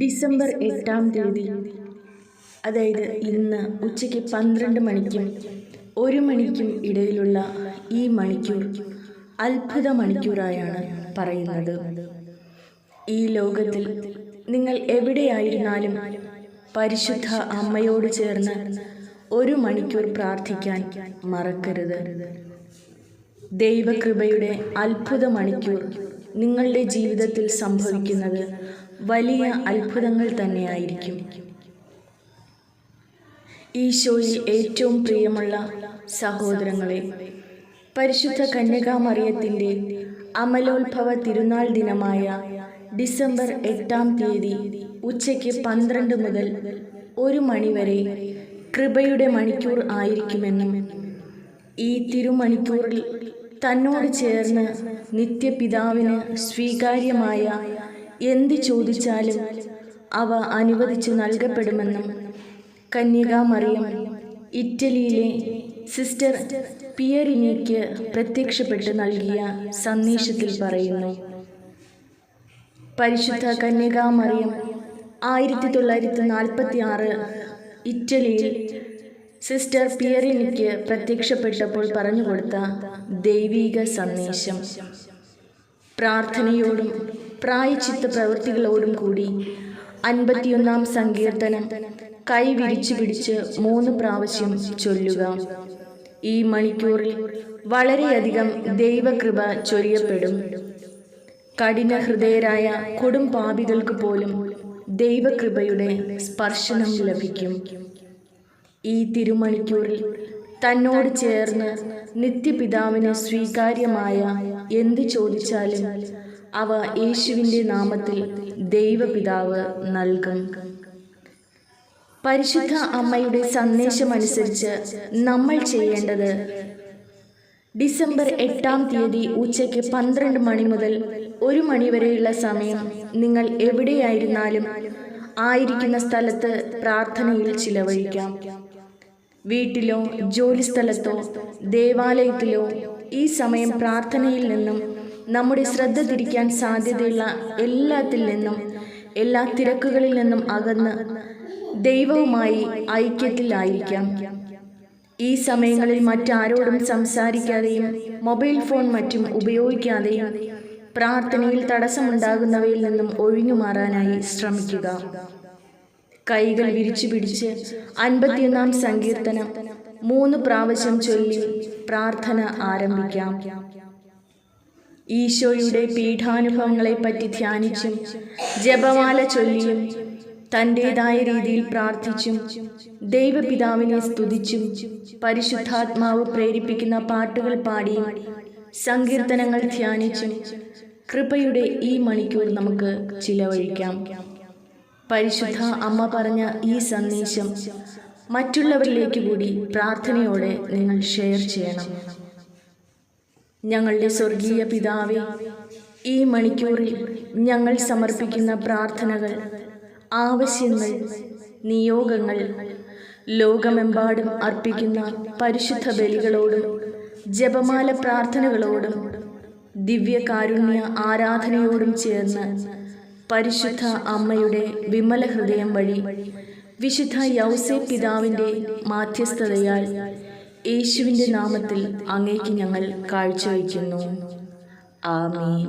December 8-ാം തീയതി, അതായത് ഇന്ന് ഉച്ചയ്ക്ക് 12 മണിക്കും 1 മണിക്കും ഇടയിലുള്ള ഈ മണിക്കൂർ അത്ഭുത മണിക്കൂറായാണ് പറയുന്നത്. ഈ ലോകത്തിൽ നിങ്ങൾ എവിടെയായിരുന്നാലും പരിശുദ്ധ അമ്മയോട് ചേർന്ന് 1 മണിക്കൂർ പ്രാർത്ഥിക്കാൻ മറക്കരുത്. ദൈവകൃപയുടെ അത്ഭുത മണിക്കൂർ നിങ്ങളുടെ ജീവിതത്തിൽ സംഭവിക്കുന്നത് വലിയ അത്ഭുതങ്ങൾ തന്നെയായിരിക്കും. ഈശോയിൽ ഏറ്റവും പ്രിയമുള്ള സഹോദരങ്ങളെ, പരിശുദ്ധ കന്യകാമറിയത്തിൻ്റെ അമലോത്ഭവ തിരുനാൾ ദിനമായ ഡിസംബർ 8-ാം തീയതി ഉച്ചയ്ക്ക് 12 മുതൽ 1 മണിവരെ കൃപയുടെ മണിക്കൂർ ആയിരിക്കുമെന്നും ഈ തിരുമണിക്കൂറിൽ തന്നോട് ചേർന്ന് നിത്യപിതാവിന് സ്വീകാര്യമായ എന്ത് ചോദിച്ചാലും അവ അനുവദിച്ചു നൽകപ്പെടുമെന്നും കന്യകാമറിയം ഇറ്റലിയിലെ സിസ്റ്റർ പിയറിനിക്ക് പ്രത്യക്ഷപ്പെട്ട് നൽകിയ സന്ദേശത്തിൽ പറയുന്നു. പരിശുദ്ധ കന്യകാമറിയം 1946 ഇറ്റലിയിൽ സിസ്റ്റർ പിയറിനിക്ക് പ്രത്യക്ഷപ്പെട്ടപ്പോൾ പറഞ്ഞുകൊടുത്ത ദൈവീക സന്ദേശം. പ്രാർത്ഥനയോടും പ്രായശ്ചിത്ത പ്രവൃത്തികളോടും കൂടി 51-ാം സങ്കീർത്തനം കൈ വിരിച്ചു പിടിച്ച് 3 പ്രാവശ്യം ചൊല്ലുക. ഈ മണിക്കൂറിൽ വളരെയധികം ദൈവകൃപ ചൊരിയപ്പെടും. കഠിന ഹൃദയരായ കൊടും പാപികൾക്ക് പോലും ദൈവകൃപയുടെ സ്പർശനം ലഭിക്കും. ഈ തിരുമണിക്കൂറിൽ തന്നോട് ചേർന്ന് നിത്യപിതാവിന് സ്വീകാര്യമായ എന്ത് ചോദിച്ചാലും അവ യേശുവിൻ്റെ നാമത്തിൽ ദൈവപിതാവ് നൽകും. പരിശുദ്ധ അമ്മയുടെ സന്ദേശമനുസരിച്ച് നമ്മൾ ചെയ്യേണ്ടത്, ഡിസംബർ 8-ാം തീയതി ഉച്ചയ്ക്ക് 12 മണി മുതൽ 1 മണി വരെയുള്ള സമയം നിങ്ങൾ എവിടെയായിരുന്നാലും ആയിരിക്കുന്ന സ്ഥലത്ത് പ്രാർത്ഥനയിൽ ചിലവഴിക്കാം. വീട്ടിലോ ജോലിസ്ഥലത്തോ ദേവാലയത്തിലോ ഈ സമയം പ്രാർത്ഥനയിൽ നിന്നും നമ്മുടെ ശ്രദ്ധ തിരിക്കാൻ സാധ്യതയുള്ള എല്ലാത്തിൽ നിന്നും, എല്ലാ തിരക്കുകളിൽ നിന്നും അകന്ന് ദൈവവുമായി ഐക്യത്തിലായിരിക്കാം. ഈ സമയങ്ങളിൽ മറ്റാരോടും സംസാരിക്കാതെയും മൊബൈൽ ഫോൺ മറ്റും ഉപയോഗിക്കാതെയും പ്രാർത്ഥനയിൽ തടസ്സമുണ്ടാകുന്നവയിൽ നിന്നും ഒഴിഞ്ഞു മാറാനായി ശ്രമിക്കുക. കൈകൾ വിരിച്ചു പിടിച്ച് 51-ാം സങ്കീർത്തനം 3 പ്രാവശ്യം ചൊല്ലി പ്രാർത്ഥന ആരംഭിക്കാം. ഈശോയുടെ പീഠാനുഭവങ്ങളെപ്പറ്റി ധ്യാനിച്ചും ജപമാല ചൊല്ലിയും തൻ്റെതായ രീതിയിൽ പ്രാർത്ഥിച്ചും ദൈവപിതാവിനെ സ്തുതിച്ചും പരിശുദ്ധാത്മാവ് പ്രേരിപ്പിക്കുന്ന പാട്ടുകൾ പാടിയും സങ്കീർത്തനങ്ങൾ ധ്യാനിച്ചും കൃപയുടെ ഈ മണിക്കൂർ നമുക്ക് ചിലവഴിക്കാം. പരിശുദ്ധ അമ്മ പറഞ്ഞ ഈ സന്ദേശം മറ്റുള്ളവരിലേക്ക് കൂടി പ്രാർത്ഥനയോടെ നിങ്ങൾ ഷെയർ ചെയ്യണം. ഞങ്ങളുടെ സ്വർഗീയ പിതാവേ, ഈ മണിക്കൂറിൽ ഞങ്ങൾ സമർപ്പിക്കുന്ന പ്രാർത്ഥനകൾ, ആവശ്യങ്ങൾ, നിയോഗങ്ങൾ, ലോകമെമ്പാടും അർപ്പിക്കുന്ന പരിശുദ്ധ ബലികളോടും ജപമാല പ്രാർത്ഥനകളോടും ദിവ്യകാരുണ്യ ആരാധനയോടും ചേർന്ന് പരിശുദ്ധ അമ്മയുടെ വിമല ഹൃദയം വഴി വിശുദ്ധ യൗസേപ്പ് പിതാവിൻ്റെ മാധ്യസ്ഥതയാൽ യേശുവിൻ്റെ നാമത്തിൽ അങ്ങേക്ക് ഞങ്ങൾ കാഴ്ചവെക്കുന്നു. ആമേൻ.